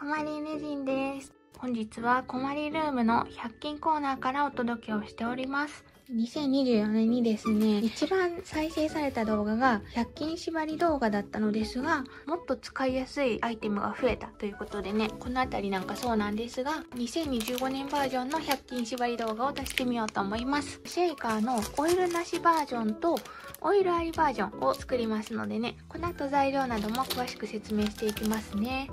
こまりレジンです。本日はこまりルームの100均コーナーからお届けをしております。2024年にですね、一番再生された動画が100均縛り動画だったのですが、もっと使いやすいアイテムが増えたということでね、このあたりなんかそうなんですが、2025年バージョンの100均縛り動画を出してみようと思います。シェイカーのオイルなしバージョンとオイルありバージョンを作りますのでね、この後材料なども詳しく説明していきますね。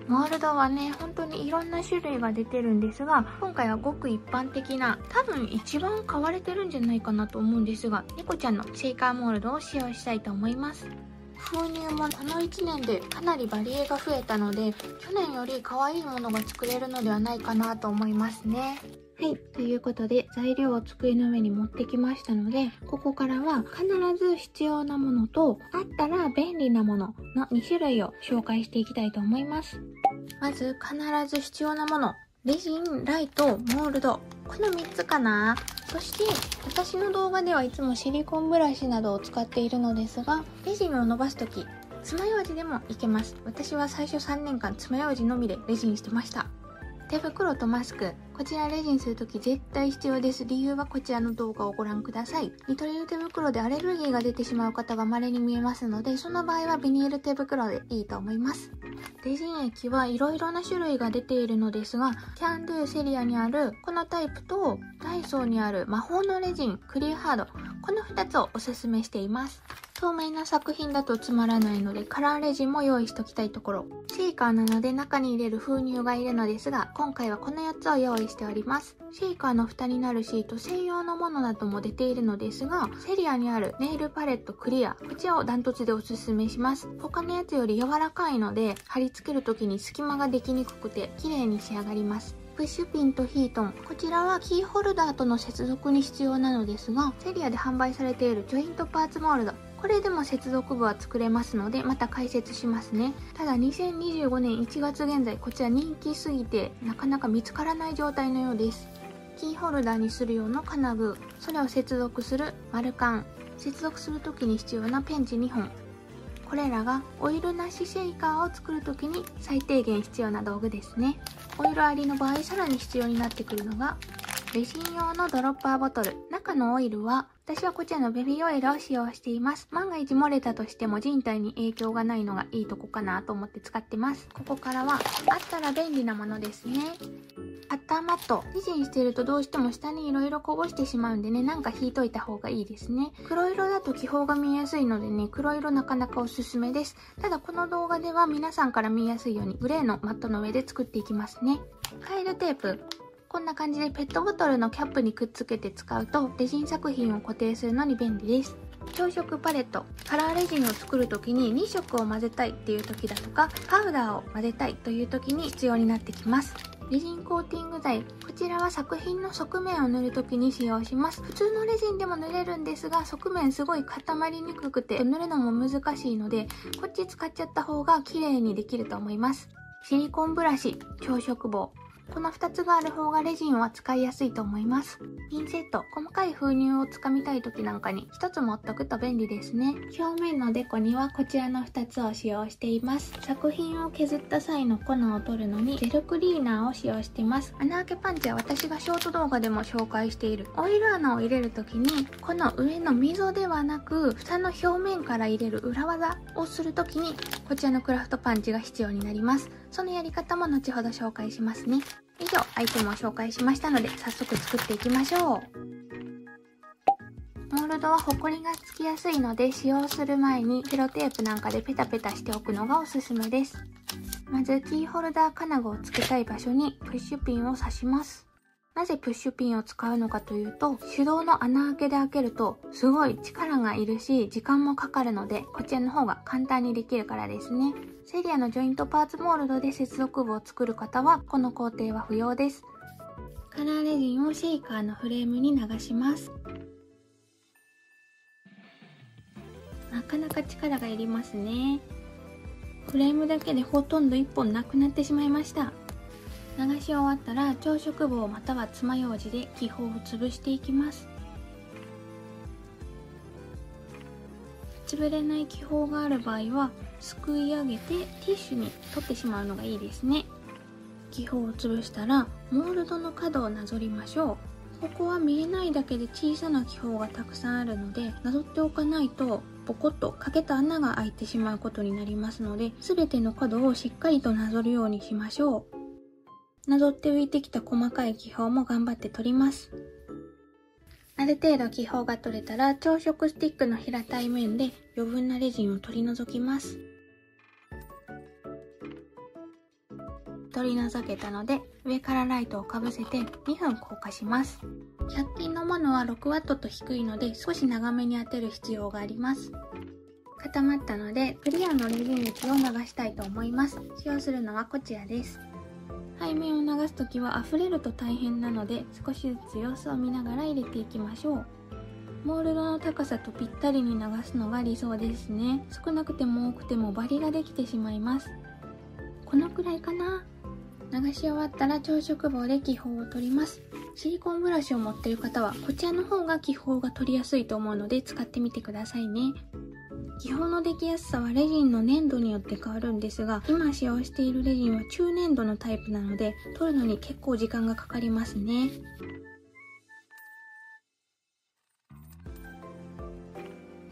モールドはね、本当にいろんな種類が出てるんですが、今回はごく一般的な、多分一番買われてるんじゃないかなと思うんですが、猫ちゃんのシェイカーモールドを使用したいと思います。封入もこの1年でかなりバリエが増えたので、去年より可愛いものが作れるのではないかなと思いますね。はい。ということで、材料を机の上に持ってきましたので、ここからは必ず必要なものと、あったら便利なものの2種類を紹介していきたいと思います。まず、必ず必要なもの。レジン、ライト、モールド。この3つかな。そして、私の動画ではいつもシリコンブラシなどを使っているのですが、レジンを伸ばすとき、爪楊枝でもいけます。私は最初3年間爪楊枝のみでレジンしてました。手袋とマスク。こちらレジンするとき絶対必要です。理由はこちらの動画をご覧ください。ニトリル手袋でアレルギーが出てしまう方が稀に見えますので、その場合はビニール手袋でいいと思います。レジン液はいろいろな種類が出ているのですが、キャンドゥセリアにあるこのタイプと、ダイソーにある魔法のレジン、クリアハード。この2つをおすすめしています。透明な作品だとつまらないので、カラーレジンも用意しときたいところ。シェイカーなので中に入れる封入がいるのですが、今回はこの4つを用意しております。シェイカーの蓋になるシート専用のものなども出ているのですが、セリアにあるネイルパレットクリア、こちらをダントツでおすすめします。他のやつより柔らかいので、貼り付ける時に隙間ができにくくて綺麗に仕上がります。プッシュピンとヒートン。こちらはキーホルダーとの接続に必要なのですが、セリアで販売されているジョイントパーツモールド。これでも接続部は作れますので、また解説しますね。ただ2025年1月現在、こちら人気すぎてなかなか見つからない状態のようです。キーホルダーにする用の金具、それを接続する丸カン、接続するときに必要なペンチ2本。これらがオイルなしシェイカーを作るときに最低限必要な道具ですね。オイルありの場合、さらに必要になってくるのが、レジン用のドロッパーボトル。中のオイルは、私はこちらのベビーオイルを使用しています。万が一漏れたとしても人体に影響がないのがいいとこかなと思って使ってます。ここからは、あったら便利なものですね。カッターマット。レジンしてるとどうしても下に色々こぼしてしまうんでね、なんか引いといた方がいいですね。黒色だと気泡が見えやすいのでね、黒色なかなかおすすめです。ただこの動画では皆さんから見えやすいようにグレーのマットの上で作っていきますね。カイルテープ。こんな感じでペットボトルのキャップにくっつけて使うとレジン作品を固定するのに便利です。調色パレット。カラーレジンを作るときに2色を混ぜたいっていう時だとか、パウダーを混ぜたいという時に必要になってきます。レジンコーティング剤。こちらは作品の側面を塗るときに使用します。普通のレジンでも塗れるんですが、側面すごい固まりにくくて塗るのも難しいので、こっち使っちゃった方が綺麗にできると思います。シリコンブラシ、調色棒。この2つがある方がレジンは使いやすいと思います。ピンセット。細かい封入をつかみたい時なんかに1つ持っとくと便利ですね。表面のデコにはこちらの2つを使用しています。作品を削った際の粉を取るのにジェルクリーナーを使用しています。穴開けパンチは私がショート動画でも紹介している。オイル穴を入れる時にこの上の溝ではなく蓋の表面から入れる裏技をする時にこちらのクラフトパンチが必要になります。そのやり方も後ほど紹介しますね。以上、アイテムを紹介しましたので、早速作っていきましょう。モールドはホコリがつきやすいので、使用する前にセロテープなんかでペタペタしておくのがおすすめです。まず、キーホルダー金具をつけたい場所にプッシュピンを刺します。なぜプッシュピンを使うのかというと、手動の穴開けで開けると、すごい力がいるし、時間もかかるので、こちらの方が簡単にできるからですね。セリアのジョイントパーツモールドで接続部を作る方は、この工程は不要です。カラーレジンをシェイカーのフレームに流します。なかなか力がいりますね。フレームだけでほとんど1本なくなってしまいました。流し終わったら調色棒または爪楊枝で気泡を潰していきます。潰れない気泡がある場合はすくい上げてティッシュに取ってしまうのがいいですね。気泡を潰したらモールドの角をなぞりましょう。ここは見えないだけで小さな気泡がたくさんあるので、なぞっておかないとポコッと欠けた穴が開いてしまうことになりますので、全ての角をしっかりとなぞるようにしましょう。なぞって浮いてきた細かい気泡も頑張って取ります。ある程度気泡が取れたら、朝食スティックの平たい面で余分なレジンを取り除きます。取り除けたので、上からライトをかぶせて2分硬化します。100均のものは 6W と低いので、少し長めに当てる必要があります。固まったので、クリアのレジン液を流したいと思います。使用するのはこちらです。背面を流すときは溢れると大変なので、少しずつ様子を見ながら入れていきましょう。モールドの高さとぴったりに流すのが理想ですね。少なくても多くてもバリができてしまいます。このくらいかな。流し終わったら朝食棒で気泡を取ります。シリコンブラシを持っている方はこちらの方が気泡が取りやすいと思うので使ってみてくださいね。気泡のできやすさはレジンの粘度によって変わるんですが、今使用しているレジンは中粘度のタイプなので、取るのに結構時間がかかりますね。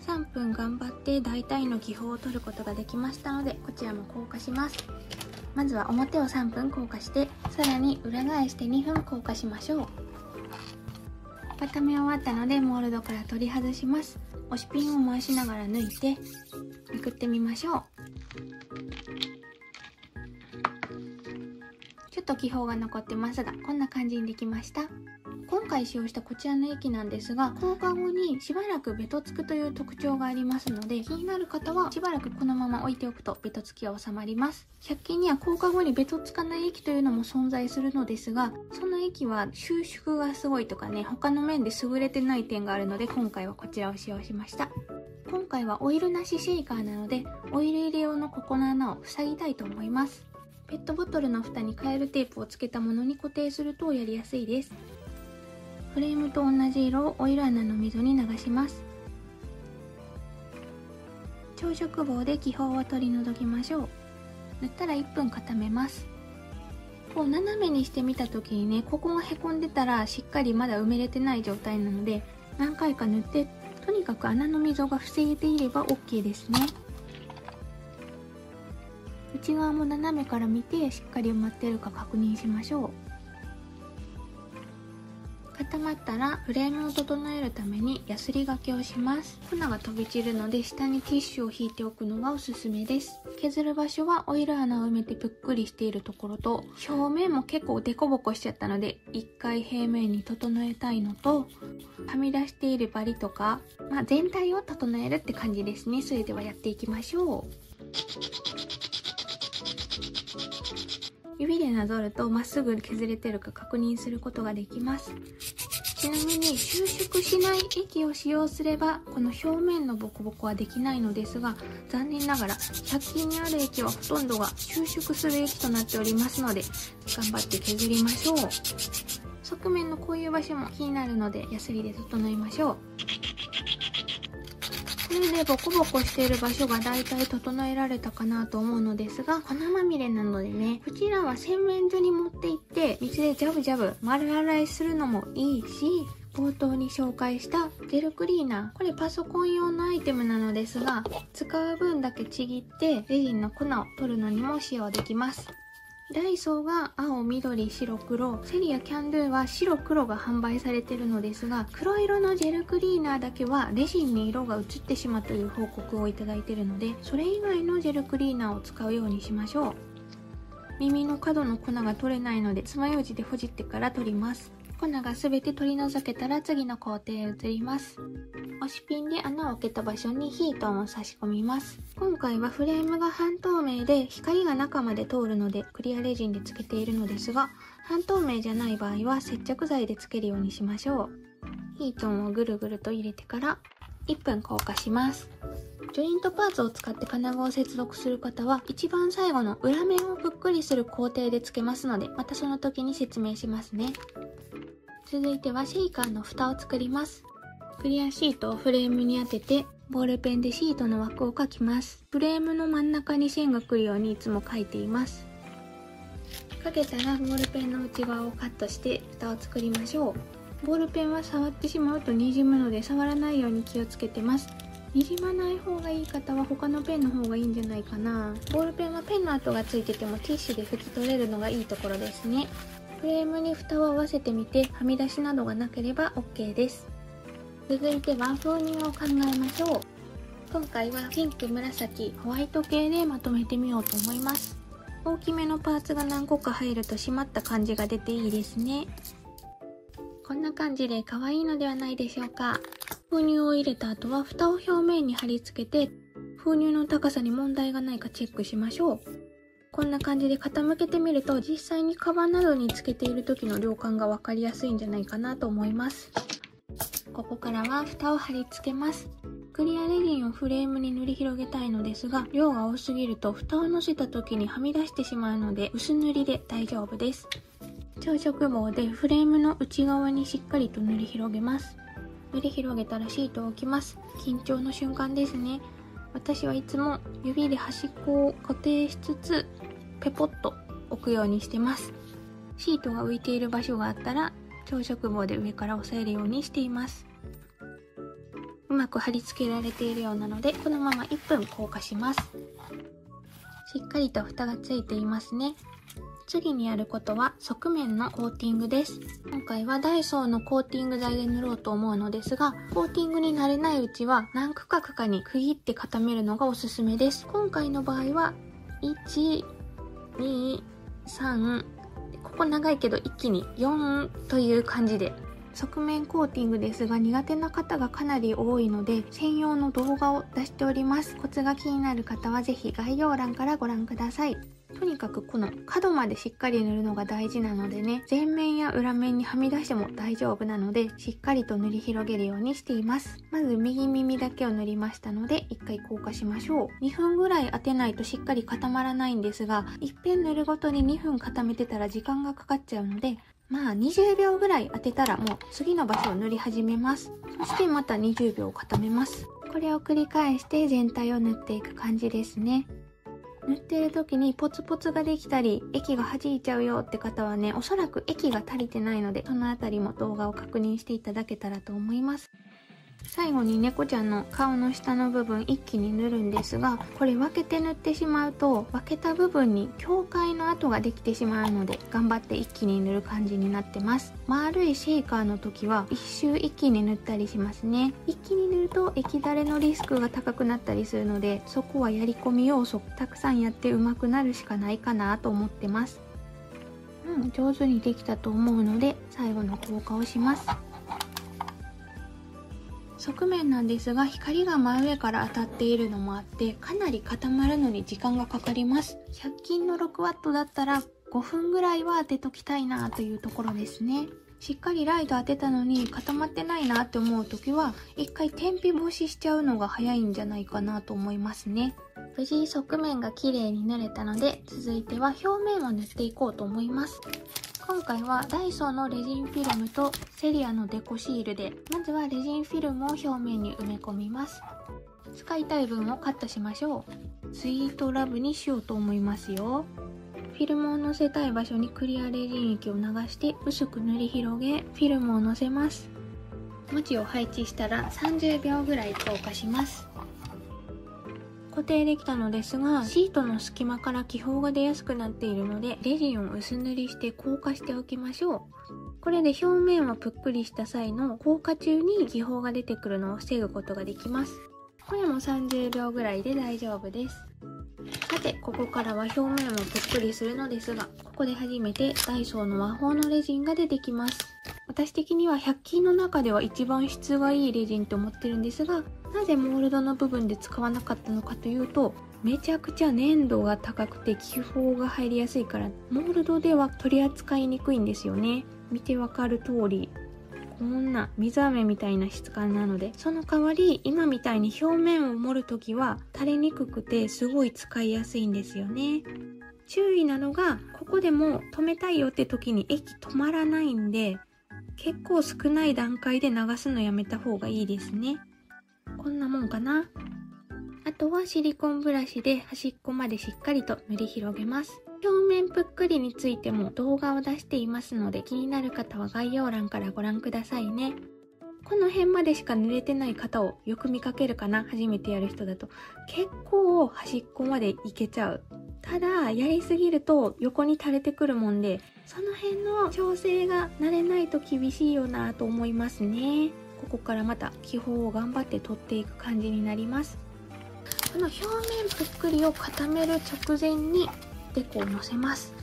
3分頑張って大体の気泡を取ることができましたので、こちらも硬化します。まずは表を3分硬化して、さらに裏返して2分硬化しましょう。固め終わったのでモールドから取り外します。押しピンを回しながら抜いてめくってみましょう。ちょっと気泡が残ってますが、こんな感じにできました。今回使用したこちらの液なんですが、硬化後にしばらくベトつくという特徴がありますので、気になる方はしばらくこのまま置いておくとベトつきは収まります。100均には硬化後にベトつかない液というのも存在するのですが、その液は収縮がすごいとかね、他の面で優れてない点があるので、今回はこちらを使用しました。今回はオイルなしシェイカーなので、オイル入れ用のここの穴を塞ぎたいと思います。ペットボトルの蓋にカエルテープをつけたものに固定するとやりやすいです。フレームと同じ色をオイル穴の溝に流します。朝食棒で気泡を取り除きましょう。塗ったら1分固めます。こう斜めにしてみた時にね、ここがへこんでたらしっかりまだ埋めれてない状態なので、何回か塗って、とにかく穴の溝が防げていれば OK ですね。内側も斜めから見てしっかり埋まってるか確認しましょう。固まったらフレームを整えるためにヤスリがけをします。粉が飛び散るので下にティッシュを引いておくのがおすすめです。削る場所はオイル穴を埋めてぷっくりしているところと、表面も結構デコボコしちゃったので一回平面に整えたいのと、はみ出しているバリとか、全体を整えるって感じですね。それではやっていきましょう。指でなぞるとまっすぐ削れてるか確認することができます。ちなみに収縮しない液を使用すればこの表面のボコボコはできないのですが、残念ながら100均にある液はほとんどが収縮する液となっておりますので、頑張って削りましょう。側面のこういう場所も気になるのでヤスリで整えましょう。これでボコボコしている場所がだいたい整えられたかなと思うのですが、粉まみれなのでね、こちらは洗面所に持って行って水でジャブジャブ丸洗いするのもいいし、冒頭に紹介したジェルクリーナー、これパソコン用のアイテムなのですが、使う分だけちぎってレジンの粉を取るのにも使用できます。ダイソーが青、緑、白、黒、セリやキャンドゥは白黒が販売されているのですが、黒色のジェルクリーナーだけはレジンに色が移ってしまうという報告をいただいているので、それ以外のジェルクリーナーを使うようにしましょう。耳の角の粉が取れないので爪楊枝でほじってから取ります。粉が全て取り除けたら次の工程へ移ります。押しピンで穴を開けた場所にヒートンを差し込みます。今回はフレームが半透明で光が中まで通るのでクリアレジンでつけているのですが、半透明じゃない場合は接着剤でつけるようにしましょう。ヒートンをぐるぐると入れてから1分硬化します。ジョイントパーツを使って金具を接続する方は一番最後の裏面をぷっくりする工程でつけますので、またその時に説明しますね。続いてはシェイカーの蓋を作ります。クリアシートをフレームに当ててボールペンでシートの枠を描きます。フレームの真ん中に線が来るようにいつも描いています。かけたらボールペンの内側をカットして蓋を作りましょう。ボールペンは触ってしまうとにじむので触らないように気をつけてます。にじまない方がいい方は他のペンの方がいいんじゃないかな。ボールペンはペンの跡がついててもティッシュで拭き取れるのがいいところですね。フレームに蓋を合わせてみてはみ出しなどがなければ OK です。続いては封入を考えましょう。今回はピンク、紫、ホワイト系でまとめてみようと思います。大きめのパーツが何個か入ると締まった感じが出ていいですね。こんな感じで可愛いのではないでしょうか。封入を入れた後は蓋を表面に貼り付けて、封入の高さに問題がないかチェックしましょう。こんな感じで傾けてみると実際にカバンなどにつけている時の量感がわかりやすいんじゃないかなと思います。ここからは蓋を貼り付けます。クリアレジンをフレームに塗り広げたいのですが、量が多すぎると蓋を乗せた時にはみ出してしまうので薄塗りで大丈夫です。朝食棒でフレームの内側にしっかりと塗り広げます。塗り広げたらシートを置きます。緊張の瞬間ですね。私はいつも指で端っこを固定しつつペポッと置くようにしてます。シートが浮いている場所があったら朝食棒で上から押さえるようにしています。うまく貼り付けられているようなのでこのまま1分硬化します。しっかりと蓋がついていますね。次にやることは側面のコーティングです。今回はダイソーのコーティング剤で塗ろうと思うのですが、コーティングに慣れないうちは何区画かに区切って固めるのがおすすめです。今回の場合は1、2、3、ここ長いけど一気に4という感じで。側面コーティングですが苦手な方がかなり多いので専用の動画を出しております。コツが気になる方はぜひ概要欄からご覧ください。とにかくこの角までしっかり塗るのが大事なのでね、前面や裏面にはみ出しても大丈夫なのでしっかりと塗り広げるようにしています。まず右耳だけを塗りましたので1回硬化しましょう。2分ぐらい当てないとしっかり固まらないんですが、いっぺん塗るごとに2分固めてたら時間がかかっちゃうので、まあ20秒ぐらい当てたらもう次の場所を塗り始めます。そしてまた20秒固めます。これを繰り返して全体を塗っていく感じですね。塗ってる時にポツポツができたり液が弾いちゃうよって方はね、おそらく液が足りてないのでそのあたりも動画を確認していただけたらと思います。最後に猫ちゃんの顔の下の部分一気に塗るんですが、これ分けて塗ってしまうと分けた部分に境界の跡ができてしまうので頑張って一気に塗る感じになってます。丸いシェイカーの時は一周一気に塗ったりしますね。一気に塗ると液だれのリスクが高くなったりするので、そこはやり込み要素たくさんやって上手くなるしかないかなと思ってます。上手にできたと思うので最後の硬化をします。側面なんですが光が真上から当たっているのもあってかなり固まるのに時間がかかります。100均の 6W だったら5分ぐらいは当てときたいなというところですね。しっかりライト当てたのに固まってないなって思う時は一回天日干ししちゃうのが早いんじゃないかなと思いますね。無事側面が綺麗に塗れたので続いては表面を塗っていこうと思います。今回はダイソーのレジンフィルムとセリアのデコシールでまずはレジンフィルムを表面に埋め込みます。使いたい分をカットしましょう。スイートラブにしようと思いますよ。フィルムを乗せたい場所にクリアレジン液を流して薄く塗り広げフィルムを乗せます。文字を配置したら30秒ぐらい硬化します。固定できたのですがシートの隙間から気泡が出やすくなっているのでレジンを薄塗りして硬化しておきましょう。これで表面はぷっくりした際の硬化中に気泡が出てくるのを防ぐことができます。これも30秒ぐらいで大丈夫です。さてここからは表面をぷっくりするのですがここで初めてダイソーの魔法のレジンが出てきます。私的には100均の中では一番質がいいレジンと思ってるんですが、なぜモールドの部分で使わなかったのかというとめちゃくちゃ粘度が高くて気泡が入りやすいからモールドでは取り扱いにくいんですよね。見てわかる通りこんな水飴みたいな質感なので、その代わり今みたいに表面を盛るときは垂れにくくてすごい使いやすいんですよね。注意なのがここでも止めたいよって時に液止まらないんで結構少ない段階で流すのやめた方がいいですね。こんなもんかな。あとはシリコンブラシで端っこまでしっかりと塗り広げます。表面ぷっくりについても動画を出していますので、気になる方は概要欄からご覧くださいね。この辺までしか塗れてない方をよく見かけるかな、初めてやる人だと。結構端っこまでいけちゃう。ただ、やりすぎると横に垂れてくるもんで、その辺の調整が慣れないと厳しいよなと思いますね。ここからまた気泡を頑張って取っていく感じになります。この表面ぷっくりを固める直前にデコをのせます。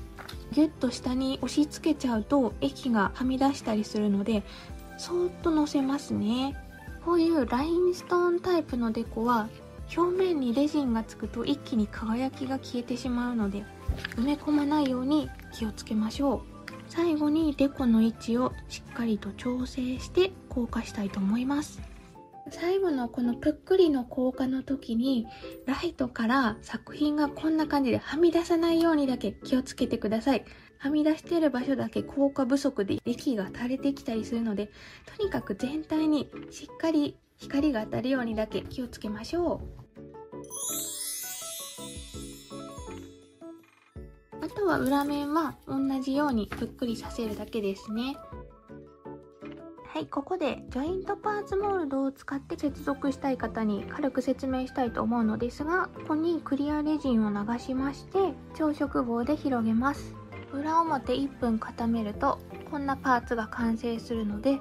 ギュッと下に押し付けちゃうと液がはみ出したりするので、そーっとのせますね。こういうラインストーンタイプのデコは表面にレジンがつくと一気に輝きが消えてしまうので、埋め込まないように気をつけましょう。最後にデコの位置をしっかりと調整して硬化したいと思います。最後のこのぷっくりの硬化の時にライトから作品がこんな感じではみ出さないようにだけ気をつけてください。はみ出してる場所だけ硬化不足で液が垂れてきたりするので、とにかく全体にしっかり光が当たるようにだけ気をつけましょう。あとは裏面は同じようにぷっくりさせるだけですね。はい、ここでジョイントパーツモールドを使って接続したい方に軽く説明したいと思うのですが、ここにクリアレジンを流しまして超色棒で広げます。裏表1分固めるとこんなパーツが完成するので、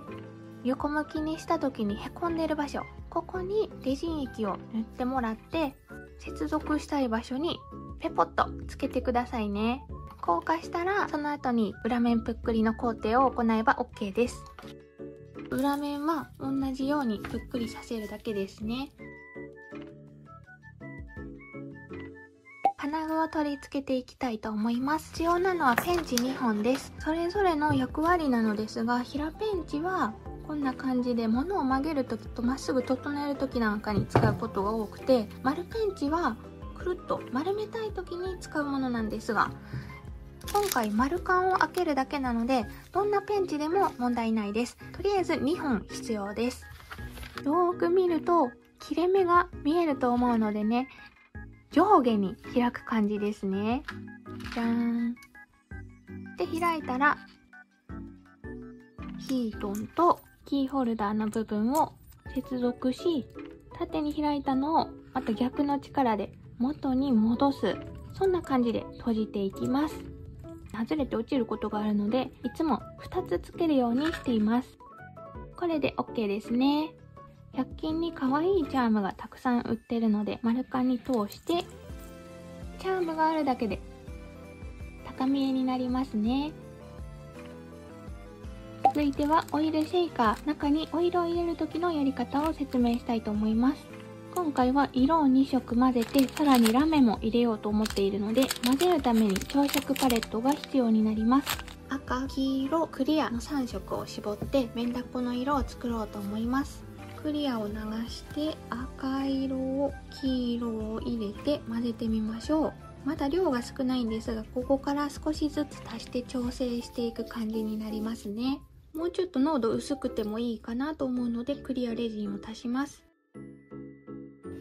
横向きにした時にへこんでる場所、ここにレジン液を塗ってもらって接続したい場所にペポッとつけてくださいね。硬化したらその後に裏面ぷっくりの工程を行えば OK です。裏面は同じようにぷっくりさせるだけですね。金具を取り付けていきたいと思います。必要なのはペンチ2本です。それぞれの役割なのですが、平ペンチはこんな感じで物を曲げるときとまっすぐ整えるときなんかに使うことが多くて、丸ペンチはくるっと丸めたいときに使うものなんですが、今回丸カンを開けるだけなのでどんなペンチでも問題ないです。とりあえず2本必要です。よーく見ると切れ目が見えると思うのでね、上下に開く感じですね。じゃーん。で、開いたらヒートンとキーホルダーの部分を接続し、縦に開いたのをまた逆の力で元に戻す。そんな感じで閉じていきます。外れて落ちることがあるので、いつも2つつけるようにしています。これで OK ですね。100均に可愛いチャームがたくさん売ってるので、丸カンに通してチャームがあるだけで高見えになりますね。続いてはオイルシェイカー、中にオイルを入れる時のやり方を説明したいと思います。今回は色を2色混ぜて、さらにラメも入れようと思っているので、混ぜるために調色パレットが必要になります。赤、黄色、クリアの3色を絞ってメンダコの色を作ろうと思います。クリアを流して赤色を黄色を入れて混ぜてみましょう。まだ量が少ないんですが、ここから少しずつ足して調整していく感じになりますね。もうちょっと濃度薄くてもいいかなと思うのでクリアレジンを足します。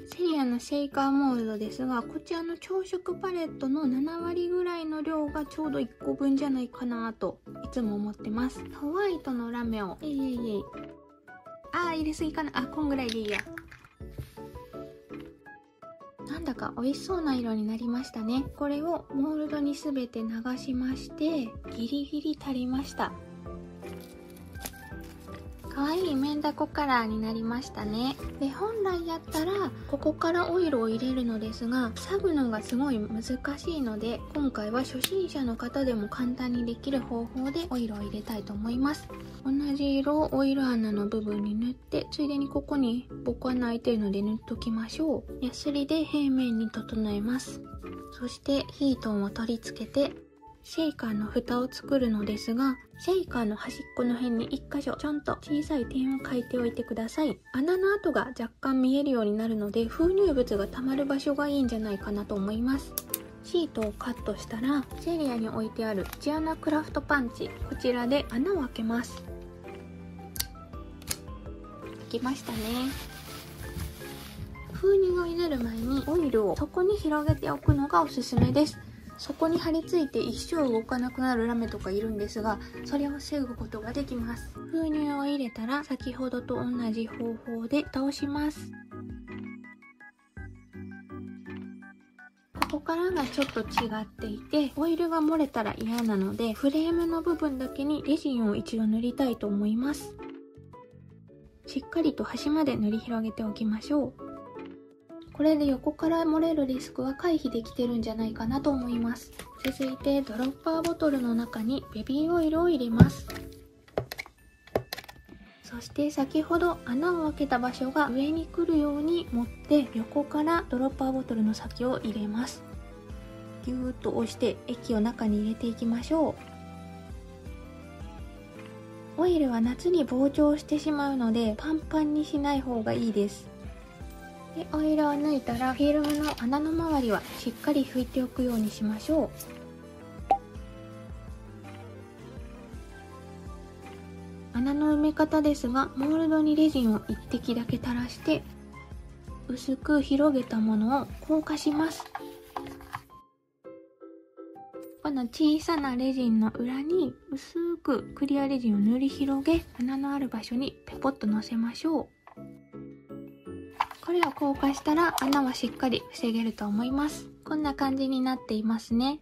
セリアのシェイカーモールドですが、こちらの調色パレットの7割ぐらいの量がちょうど1個分じゃないかなといつも思ってます。ホワイトのラメを入れすぎかな。こんぐらいでいいや。なんだか美味しそうな色になりましたね。これをモールドに全て流しまして、ギリギリ足りました。可愛いメンダコカラーになりましたね。で、本来やったらここからオイルを入れるのですが、塞ぐのがすごい難しいので、今回は初心者の方でも簡単にできる方法でオイルを入れたいと思います。同じ色をオイル穴の部分に塗って、ついでにここにボコ穴開いてるので塗っときましょう。ヤスリで平面に整えます。そしてヒートンを取り付けてシェイカーの蓋を作るのですが、シェイカーの端っこの辺に1箇所ちょんと小さい点を描いておいてください。穴の跡が若干見えるようになるので、封入物が溜まる場所がいいんじゃないかなと思います。シートをカットしたら、セリアに置いてあるチアナクラフトパンチ、こちらで穴を開けます。開きましたね。封入を入れる前にオイルを底に広げておくのがおすすめです。そこに貼り付いて一生動かなくなるラメとかいるんですが、それを防ぐことができます。封入を入れたら先ほどと同じ方法で倒します。ここからがちょっと違っていて、オイルが漏れたら嫌なので、フレームの部分だけにレジンを一度塗りたいと思います。しっかりと端まで塗り広げておきましょう。これで横から漏れるリスクは回避できてるんじゃないかなと思います。続いてドロッパーボトルの中にベビーオイルを入れます。そして先ほど穴を開けた場所が上に来るように持って横からドロッパーボトルの先を入れます。ぎゅーっと押して液を中に入れていきましょう。オイルは夏に膨張してしまうのでパンパンにしない方がいいです。でオイルを抜いたらフィルムの穴の周りはしっかり拭いておくようにしましょう。穴の埋め方ですが、モールドにレジンを1滴だけ垂らして薄く広げたものを硬化します。この小さなレジンの裏に薄くクリアレジンを塗り広げ、穴のある場所にペポッとのせましょう。これを硬化したら穴はしっかり防げると思います。こんな感じになっていますね。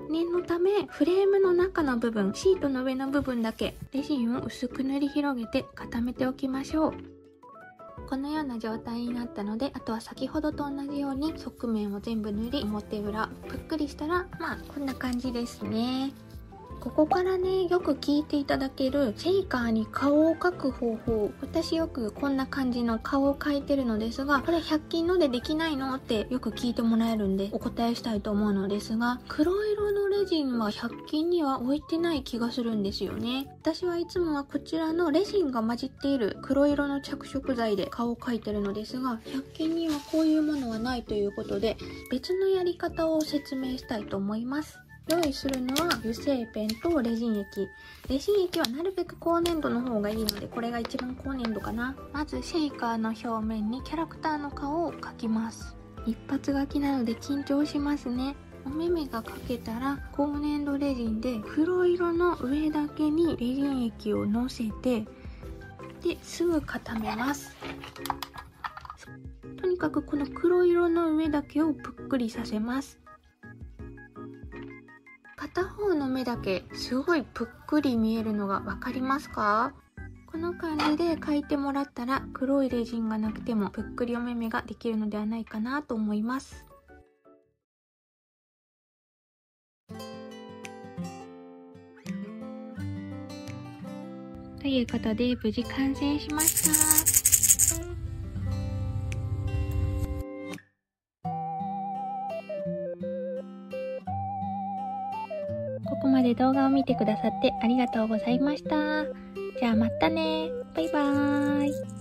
念のためフレームの中の部分、シートの上の部分だけレジンを薄く塗り広げて固めておきましょう。このような状態になったので、あとは先ほどと同じように側面を全部塗り、表裏ぷっくりしたらこんな感じですね。ここからね、よく聞いていただけるシェイカーに顔を描く方法。私よくこんな感じの顔を描いてるのですが、これ100均のでできないのってよく聞いてもらえるんでお答えしたいと思うのですが、黒色のレジンは100均には置いてない気がするんですよね。私はいつもはこちらのレジンが混じっている黒色の着色剤で顔を描いてるのですが、100均にはこういうものはないということで、別のやり方を説明したいと思います。用意するのは油性ペンとレジン液。レジン液はなるべく高粘度の方がいいので、これが一番高粘度かな。まずシェイカーの表面にキャラクターの顔を描きます。一発描きなので緊張しますね。お目目が描けたら高粘度レジンで黒色の上だけにレジン液をのせて、ですぐ固めます。とにかくこの黒色の上だけをぷっくりさせます。片方の目だけすごいぷっくり見えるのがわかりますか？この感じで描いてもらったら黒いレジンがなくてもぷっくりお目目ができるのではないかなと思います。ということで無事完成しました。ここまで動画を見てくださってありがとうございました。じゃあまたね。バイバーイ。